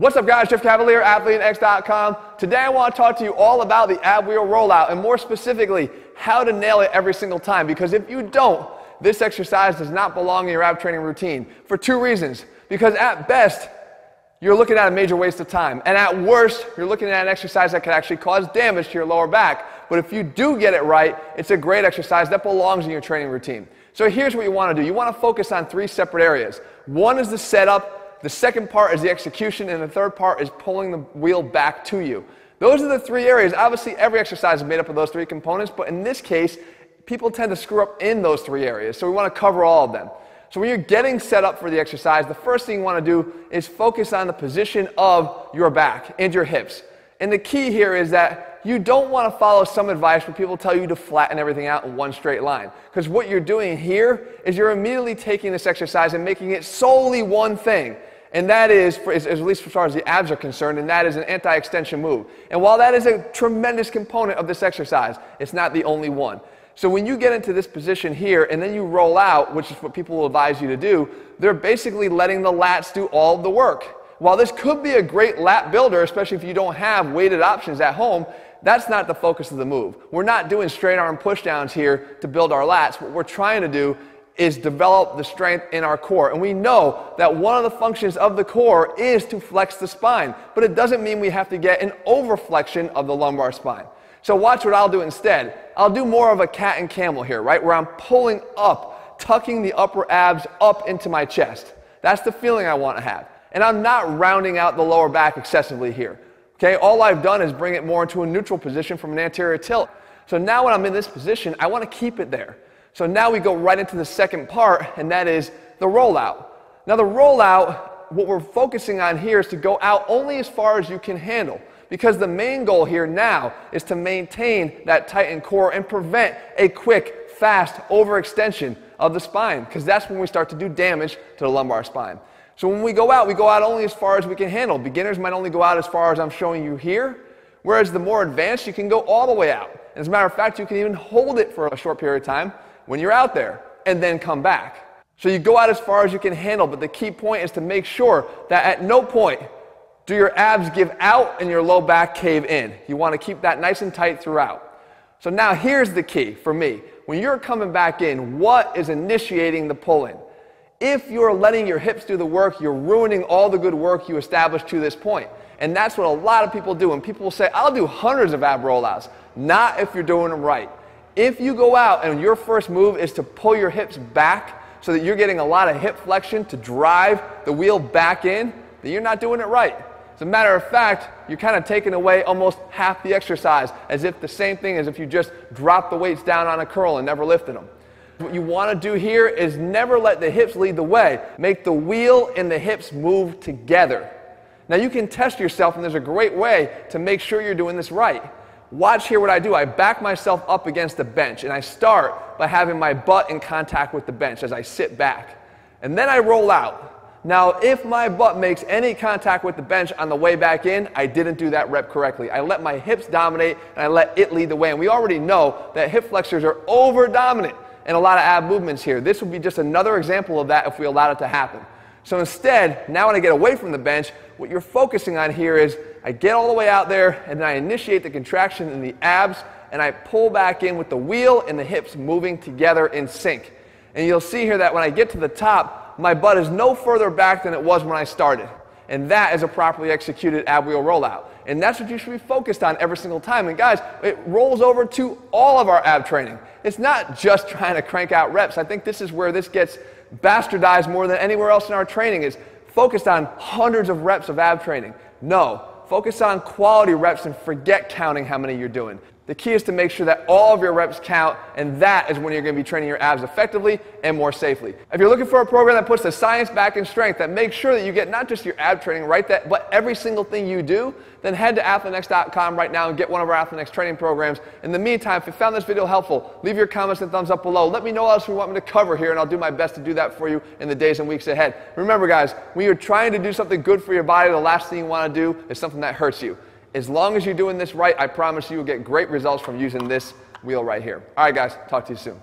What's up guys, Jeff Cavalier, ATHLEAN-X.com. Today I want to talk to you all about the ab wheel rollout and more specifically, how to nail it every single time. Because if you don't, this exercise does not belong in your ab training routine for two reasons. Because at best, you're looking at a major waste of time. And at worst, you're looking at an exercise that could actually cause damage to your lower back. But if you do get it right, it's a great exercise that belongs in your training routine. So here's what you want to do. You want to focus on three separate areas. One is the setup. The second part is the execution, and the third part is pulling the wheel back to you. Those are the three areas. Obviously, every exercise is made up of those three components, but in this case, people tend to screw up in those three areas, so we want to cover all of them. So when you're getting set up for the exercise, the first thing you want to do is focus on the position of your back and your hips. And the key here is that you don't want to follow some advice where people tell you to flatten everything out in one straight line. Because what you're doing here is you're immediately taking this exercise and making it solely one thing. And that is, at least as far as the abs are concerned, and that is an anti-extension move. And while that is a tremendous component of this exercise, it's not the only one. So when you get into this position here and then you roll out, which is what people will advise you to do, they're basically letting the lats do all of the work. While this could be a great lat builder, especially if you don't have weighted options at home, that's not the focus of the move. We're not doing straight arm pushdowns here to build our lats. What we're trying to do is develop the strength in our core. And we know that one of the functions of the core is to flex the spine, but it doesn't mean we have to get an overflexion of the lumbar spine. So watch what I'll do instead. I'll do more of a cat and camel here, right? Where I'm pulling up, tucking the upper abs up into my chest. That's the feeling I want to have. And I'm not rounding out the lower back excessively here. Okay, all I've done is bring it more into a neutral position from an anterior tilt. So now when I'm in this position, I want to keep it there. So now we go right into the second part, and that is the rollout. Now the rollout, what we're focusing on here is to go out only as far as you can handle. Because the main goal here now is to maintain that tightened core and prevent a quick, fast overextension of the spine. Because that's when we start to do damage to the lumbar spine. So when we go out only as far as we can handle. Beginners might only go out as far as I'm showing you here. Whereas the more advanced, you can go all the way out. As a matter of fact, you can even hold it for a short period of time when you're out there, and then come back. So you go out as far as you can handle, but the key point is to make sure that at no point do your abs give out and your low back cave in. You want to keep that nice and tight throughout. So now here's the key for me. When you're coming back in, what is initiating the pull-in? If you're letting your hips do the work, you're ruining all the good work you established to this point. And that's what a lot of people do. And people will say, I'll do hundreds of ab rollouts. Not if you're doing them right. If you go out and your first move is to pull your hips back so that you're getting a lot of hip flexion to drive the wheel back in, then you're not doing it right. As a matter of fact, you're kind of taking away almost half the exercise, as if the same thing as if you just drop the weights down on a curl and never lifted them. What you want to do here is never let the hips lead the way. Make the wheel and the hips move together. Now you can test yourself, and there's a great way to make sure you're doing this right. Watch here what I do. I back myself up against the bench, and I start by having my butt in contact with the bench as I sit back. And then I roll out. Now, if my butt makes any contact with the bench on the way back in, I didn't do that rep correctly. I let my hips dominate, and I let it lead the way. And we already know that hip flexors are over-dominant in a lot of ab movements here. This would be just another example of that if we allowed it to happen. So instead, now when I get away from the bench, what you're focusing on here is I get all the way out there, and then I initiate the contraction in the abs, and I pull back in with the wheel and the hips moving together in sync. And you'll see here that when I get to the top, my butt is no further back than it was when I started. And that is a properly executed ab wheel rollout. And that's what you should be focused on every single time. And guys, it rolls over to all of our ab training. It's not just trying to crank out reps. I think this is where this gets bastardized more than anywhere else in our training, is focused on hundreds of reps of ab training. No. Focus on quality reps and forget counting how many you're doing. The key is to make sure that all of your reps count, and that is when you're going to be training your abs effectively and more safely. If you're looking for a program that puts the science back in strength, that makes sure that you get not just your ab training right, but every single thing you do, then head to ATHLEAN-X.com right now and get one of our ATHLEAN-X training programs. In the meantime, if you found this video helpful, leave your comments and thumbs up below. Let me know what else you want me to cover here, and I'll do my best to do that for you in the days and weeks ahead. Remember guys, when you're trying to do something good for your body, the last thing you want to do is something that hurts you. As long as you're doing this right, I promise you will get great results from using this wheel right here. All right guys, talk to you soon.